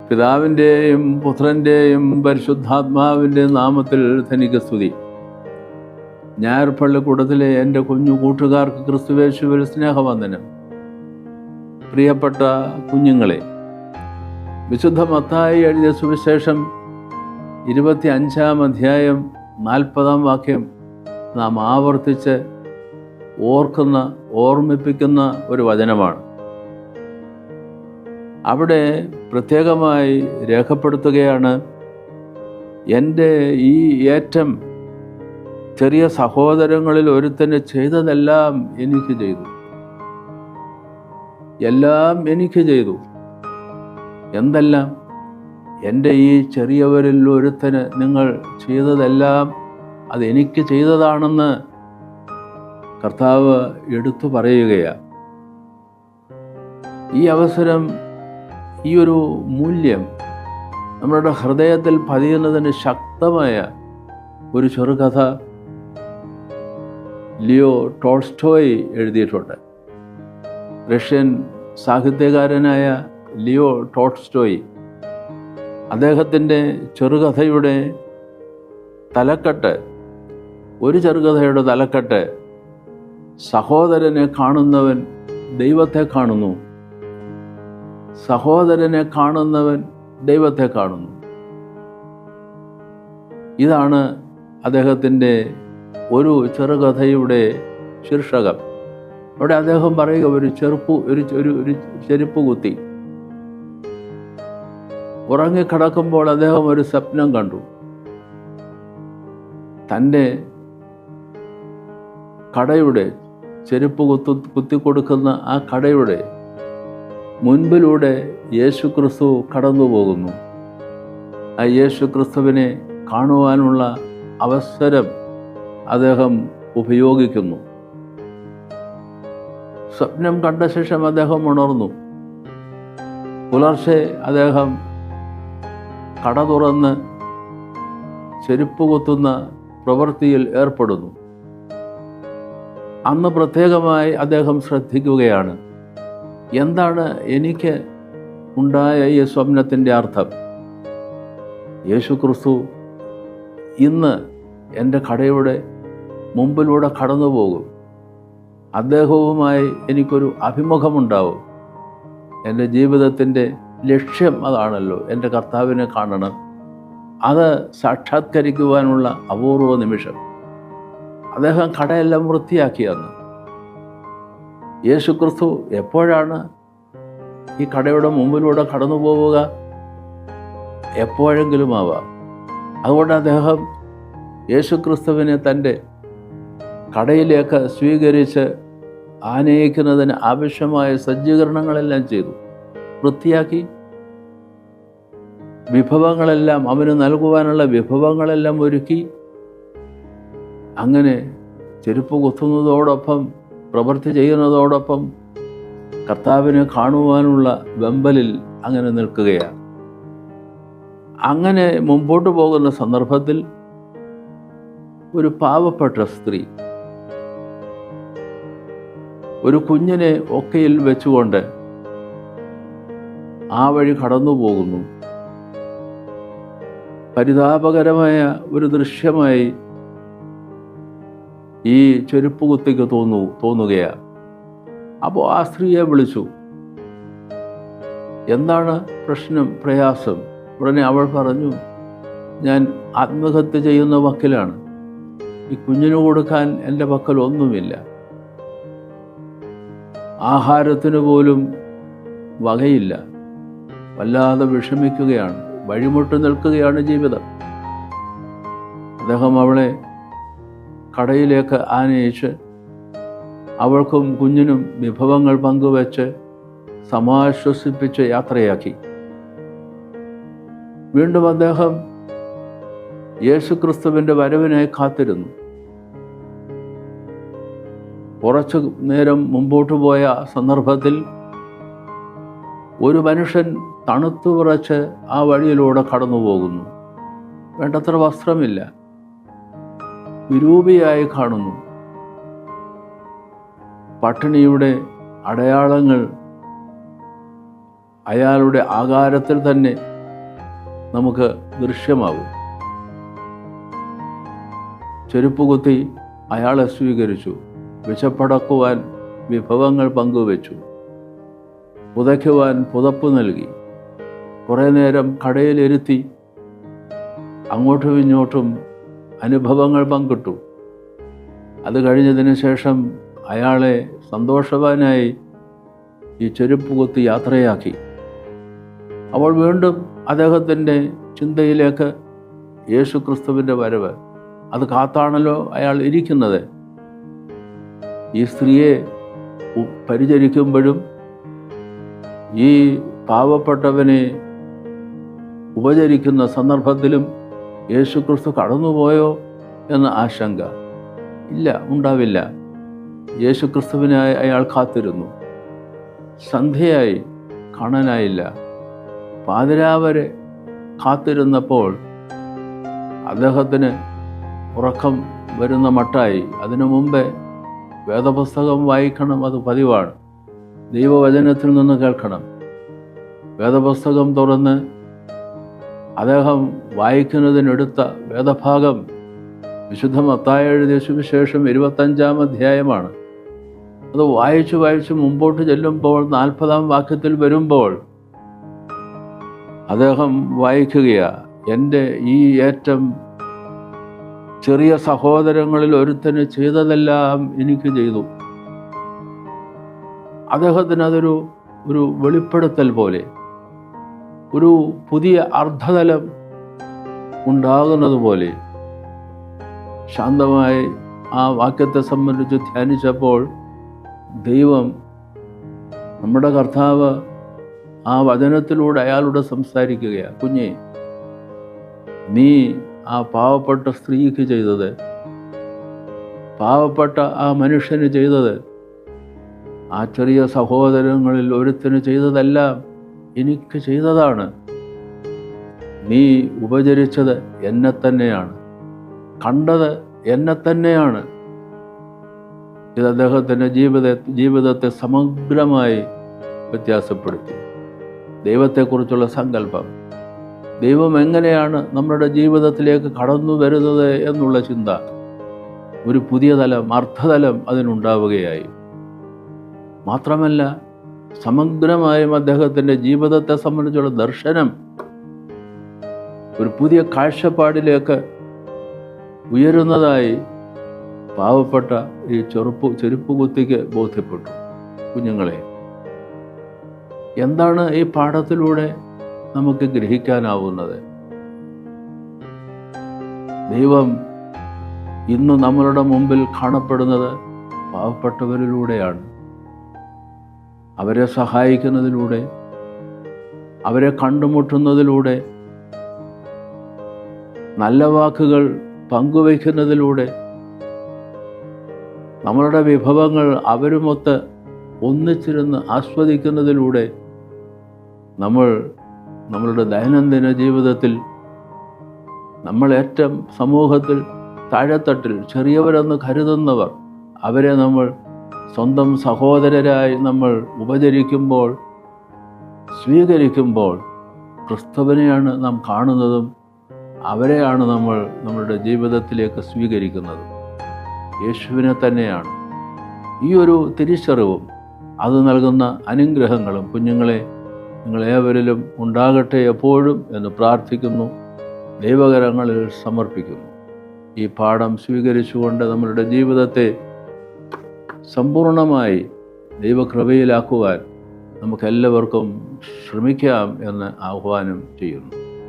പിതാവിൻ്റെയും പുത്രൻ്റെയും പരിശുദ്ധാത്മാവിൻ്റെയും നാമത്തിൽ തനിക്ക് സ്തുതി. ഞായർ പള്ളിക്കൂടത്തിലെ എൻ്റെ കുഞ്ഞു കൂട്ടുകാർക്ക് ക്രിസ്തുവേശുവിൽ സ്നേഹവന്ദനം. പ്രിയപ്പെട്ട കുഞ്ഞുങ്ങളെ, വിശുദ്ധ മത്തായി എഴുതിയ സുവിശേഷം 25-ാം അധ്യായം 40-ാം വാക്യം നാം ആവർത്തിച്ച് ഓർമ്മിപ്പിക്കുന്ന ഒരു വചനമാണ്. അവിടെ പ്രത്യേകമായി രേഖപ്പെടുത്തുകയാണ്, എൻ്റെ ഈ ഏറ്റവും ചെറിയ സഹോദരങ്ങളിൽ ഒരുത്തന് ചെയ്തതെല്ലാം എനിക്ക് ചെയ്തു. എല്ലാം എനിക്ക് ചെയ്തു. എന്തെല്ലാം? എൻ്റെ ഈ ചെറിയവരിൽ ഒരുത്തന് നിങ്ങൾ ചെയ്തതെല്ലാം അതെനിക്ക് ചെയ്തതാണെന്ന് കർത്താവ് എടുത്തു പറയുകയാണ്. ഈ അവസരം, ഈ ഒരു മൂല്യം നമ്മുടെ ഹൃദയത്തിൽ പതിയുന്നതിന് ശക്തമായ ഒരു ചെറുകഥ ലിയോ ടോൾസ്റ്റോയ് എഴുതിയിട്ടുണ്ട്. റഷ്യൻ സാഹിത്യകാരനായ ലിയോ ടോൾസ്റ്റോയ് അദ്ദേഹത്തിൻ്റെ ചെറുകഥയുടെ തലക്കെട്ട്, ഒരു ചെറുകഥയുടെ തലക്കെട്ട്, സഹോദരനെ കാണുന്നവൻ ദൈവത്തെ കാണുന്നു, സഹോദരനെ കാണുന്നവൻ ദൈവത്തെ കാണുന്നു. ഇതാണ് അദ്ദേഹത്തിൻ്റെ ഒരു ചെറുകഥയുടെ ശീർഷകം. അവിടെ അദ്ദേഹം പറയുക, ഒരു ചെരുപ്പ് കുത്തി ഉറങ്ങിക്കിടക്കുമ്പോൾ അദ്ദേഹം ഒരു സ്വപ്നം കണ്ടു. തൻ്റെ കടയുടെ ചെരുപ്പ് കുത്തിക്കൊടുക്കുന്ന ആ കടയുടെ മുൻപിലൂടെ യേശുക്രിസ്തു കടന്നു പോകുന്നു. ആ യേശുക്രിസ്തുവിനെ കാണുവാനുള്ള അവസരം അദ്ദേഹം ഉപയോഗിക്കുന്നു. സ്വപ്നം കണ്ട ശേഷം അദ്ദേഹം ഉണർന്നു. പുലർച്ചെ അദ്ദേഹം കട തുറന്ന് ചെരുപ്പ് കുത്തുന്ന പ്രവൃത്തിയിൽ ഏർപ്പെടുന്നു. അന്ന് പ്രത്യേകമായി അദ്ദേഹം ശ്രദ്ധിക്കുകയാണ്, എന്താണ് എനിക്ക് ഉണ്ടായ ഈ സ്വപ്നത്തിൻ്റെ അർത്ഥം? യേശുക്രിസ്തു ഇന്ന് എൻ്റെ കടയുടെ മുമ്പിലൂടെ കടന്നു പോകും. അദ്ദേഹവുമായി എനിക്കൊരു അഭിമുഖമുണ്ടാവും. എൻ്റെ ജീവിതത്തിൻ്റെ ലക്ഷ്യം അതാണല്ലോ, എൻ്റെ കർത്താവിനെ കാണണം. അത് സാക്ഷാത്കരിക്കുവാനുള്ള അപൂർവ നിമിഷം. അദ്ദേഹം കടയെല്ലാം വൃത്തിയാക്കിയെന്ന്. യേശുക്രിസ്തു എപ്പോഴാണ് ഈ കടയുടെ മുമ്പിലൂടെ കടന്നു പോവുക? എപ്പോഴെങ്കിലും ആവാം. അതുകൊണ്ട് അദ്ദേഹം യേശുക്രിസ്തുവിനെ തൻ്റെ കടയിലേക്ക് സ്വീകരിച്ച് ആനയിക്കുന്നതിന് ആവശ്യമായ സജ്ജീകരണങ്ങളെല്ലാം ചെയ്തു, വൃത്തിയാക്കി. വിഭവങ്ങളെല്ലാം, അവന് നൽകുവാനുള്ള വിഭവങ്ങളെല്ലാം ഒരുക്കി. അങ്ങനെ ചെരുപ്പ് കുത്തുന്നതോടൊപ്പം, പ്രവൃത്തി ചെയ്യുന്നതോടൊപ്പം കർത്താവിനെ കാണുവാനുള്ള വെമ്പലിൽ അങ്ങനെ നിൽക്കുകയാണ്. അങ്ങനെ മുമ്പോട്ട് പോകുന്ന സന്ദർഭത്തിൽ ഒരു പാവപ്പെട്ട സ്ത്രീ ഒരു കുഞ്ഞിനെ ഒക്കയിൽ വെച്ചുകൊണ്ട് ആ വഴി കടന്നു പോകുന്നു. പരിതാപകരമായ ഒരു ദൃശ്യമായി ഈ ചെരുപ്പ് കുത്തിക്ക് തോന്നുകയാണ്. അപ്പോൾ ആ സ്ത്രീയെ വിളിച്ചു, എന്താണ് പ്രശ്നം, പ്രയാസം? ഉടനെ അവൾ പറഞ്ഞു, ഞാൻ ആത്മഹത്യ ചെയ്യുന്ന വക്കിലാണ്. ഈ കുഞ്ഞിന് കൊടുക്കാൻ എൻ്റെ പക്കൽ ഒന്നുമില്ല. ആഹാരത്തിന് പോലും വകയില്ല. വല്ലാതെ വിഷമിക്കുകയാണ്, വഴിമുട്ട് നിൽക്കുകയാണ് ജീവിതം. അദ്ദേഹം അവളെ കടയിലേക്ക് ആനയിച്ച് അവൾക്കും കുഞ്ഞിനും വിഭവങ്ങൾ പങ്കുവെച്ച് സമാശ്വസിപ്പിച്ച് യാത്രയാക്കി. വീണ്ടും അദ്ദേഹം യേശുക്രിസ്തുവിൻ്റെ വരവിനായി കാത്തിരുന്നു. കുറച്ചു നേരം മുമ്പോട്ട് പോയ സന്ദർഭത്തിൽ ഒരു മനുഷ്യൻ തണുത്തു വിറച്ച് ആ വഴിയിലൂടെ കടന്നു പോകുന്നു. വേണ്ടത്ര വസ്ത്രമില്ല, വിരൂപിയായി കാണുന്നു. പട്ടിണിയുടെ അടയാളങ്ങൾ അയാളുടെ ആകാരത്തിൽ തന്നെ നമുക്ക് ദൃശ്യമാകും. ചെരുപ്പ് കുത്തി അയാളെ സ്വീകരിച്ചു, വിശപ്പടക്കുവാൻ വിഭവങ്ങൾ പങ്കുവച്ചു, പുതയ്ക്കുവാൻ പുതപ്പ് നൽകി, കുറേ നേരം കടയിലിരുത്തി അങ്ങോട്ടും ഇങ്ങോട്ടും അനുഭവങ്ങൾ പങ്കിട്ടു. അത് കഴിഞ്ഞതിന് ശേഷം അയാളെ സന്തോഷവാനായി ഈ ചെരുപ്പ് കുത്തി യാത്രയാക്കി. അപ്പോൾ വീണ്ടും അദ്ദേഹത്തിൻ്റെ ചിന്തയിലേക്ക് യേശു ക്രിസ്തുവിൻ്റെ വരവ്, അത് കാത്താണല്ലോ അയാൾ ഇരിക്കുന്നത്. ഈ സ്ത്രീയെ പരിചരിക്കുമ്പോഴും ഈ പാവപ്പെട്ടവനെ ഉപചരിക്കുന്ന സന്ദർഭത്തിലും യേശു ക്രിസ്തു കടന്നുപോയോ എന്ന ആശങ്ക ഇല്ല, ഉണ്ടാവില്ല. യേശു ക്രിസ്തുവിനായി അയാൾ കാത്തിരുന്നു. സന്ധ്യയായി, കാണാനായില്ല. പാതിരാവരെ കാത്തിരുന്നപ്പോൾ അദ്ദേഹത്തിന് ഉറക്കം വരുന്ന മട്ടായി. അതിനു മുമ്പേ വേദപുസ്തകം വായിക്കണം, അത് പതിവാണ്. ദൈവവചനത്തിൽ നിന്ന് കേൾക്കണം. വേദപുസ്തകം തുറന്ന് അദ്ദേഹം വായിക്കുന്നതിനെടുത്ത വേദഭാഗം വിശുദ്ധ മത്തായി എഴുതിയ സുവിശേഷം 25-ാം അധ്യായമാണ്. അത് വായിച്ച് മുമ്പോട്ട് ചെല്ലുമ്പോൾ 40-ാം വാക്യത്തിൽ വരുമ്പോൾ അദ്ദേഹം വായിക്കുകയാണ്, എൻ്റെ ഈ ഏറ്റവും ചെറിയ സഹോദരങ്ങളിൽ ഒരുത്തന് ചെയ്തതെല്ലാം എനിക്ക് ചെയ്തു. അദ്ദേഹത്തിന് അതൊരു വെളിപ്പെടുത്തൽ പോലെ, ഒരു പുതിയ അർത്ഥതലം ഉണ്ടാകുന്നത് പോലെ. ശാന്തമായി ആ വാക്യത്തെ സംബന്ധിച്ച് ധ്യാനിച്ചപ്പോൾ ദൈവം, നമ്മുടെ കർത്താവ് ആ വചനത്തിലൂടെ അയാളോട് സംസാരിക്കുകയാണ്. കുഞ്ഞേ, നീ ആ പാവപ്പെട്ട സ്ത്രീക്ക് ചെയ്തത്, പാവപ്പെട്ട ആ മനുഷ്യന് ചെയ്തത്, ആ ചെറിയ സഹോദരങ്ങളിൽ ഒരുത്തിന് ചെയ്തതെല്ലാം എനിക്ക് ചെയ്തതാണ്. നീ ഉപചരിച്ചത് എന്നെ തന്നെയാണ്, കണ്ടത് എന്നെ തന്നെയാണ്. ഇത് അദ്ദേഹത്തിൻ്റെ ജീവിതത്തെ സമഗ്രമായി വ്യത്യാസപ്പെടുത്തി. ദൈവത്തെക്കുറിച്ചുള്ള സങ്കല്പം, ദൈവം എങ്ങനെയാണ് നമ്മുടെ ജീവിതത്തിലേക്ക് കടന്നു വരുന്നത് എന്നുള്ള ചിന്ത, ഒരു പുതിയ തലം, അർത്ഥതലം അതിനുണ്ടാവുകയായി. മാത്രമല്ല, സമഗ്രമായും അദ്ദേഹത്തിൻ്റെ ജീവിതത്തെ സംബന്ധിച്ചുള്ള ദർശനം ഒരു പുതിയ കാഴ്ചപ്പാടിലേക്ക് ഉയരുന്നതായി പാവപ്പെട്ട ഈ ചെരുപ്പ് കുത്തിക്ക് ബോധ്യപ്പെട്ടു. കുഞ്ഞുങ്ങളെ, എന്താണ് ഈ പാഠത്തിലൂടെ നമുക്ക് ഗ്രഹിക്കാനാവുന്നത്? ദൈവം ഇന്ന് നമ്മളുടെ മുമ്പിൽ കാണപ്പെടുന്നത് പാവപ്പെട്ടവരിലൂടെയാണ്. അവരെ സഹായിക്കുന്നതിലൂടെ, അവരെ കണ്ടുമുട്ടുന്നതിലൂടെ, നല്ല വാക്കുകൾ പങ്കുവയ്ക്കുന്നതിലൂടെ, നമ്മളുടെ വിഭവങ്ങൾ അവരുമൊത്ത് ഒന്നിച്ചിരുന്ന് ആസ്വദിക്കുന്നതിലൂടെ നമ്മളുടെ ദൈനംദിന ജീവിതത്തിൽ നമ്മൾ ഏറ്റവും സമൂഹത്തിൽ താഴെത്തട്ടിൽ ചെറിയവരെന്ന് കരുതുന്നവർ, അവരെ നമ്മൾ സ്വന്തം സഹോദരരായി നമ്മൾ ഉപചരിക്കുമ്പോൾ, സ്വീകരിക്കുമ്പോൾ ക്രിസ്തുവിനെയാണ് നാം കാണുന്നതും അവരെയാണ് നമ്മൾ നമ്മളുടെ ജീവിതത്തിലേക്ക് സ്വീകരിക്കുന്നതും. യേശുവിനെ തന്നെയാണ്. ഈ ഒരു തിരിച്ചറിവും അത് നൽകുന്ന അനുഗ്രഹങ്ങളും കുഞ്ഞുങ്ങളെ നിങ്ങളേവരിലും ഉണ്ടാകട്ടെ എപ്പോഴും എന്ന് പ്രാർത്ഥിക്കുന്നു, ദൈവകരങ്ങളിൽ സമർപ്പിക്കുന്നു. ഈ പാഠം സ്വീകരിച്ചുകൊണ്ട് നമ്മളുടെ ജീവിതത്തെ സമ്പൂർണമായി ദൈവകൃപയിലാക്കുവാൻ നമുക്കെല്ലാവർക്കും ശ്രമിക്കാം എന്ന് ആഹ്വാനം ചെയ്യുന്നു.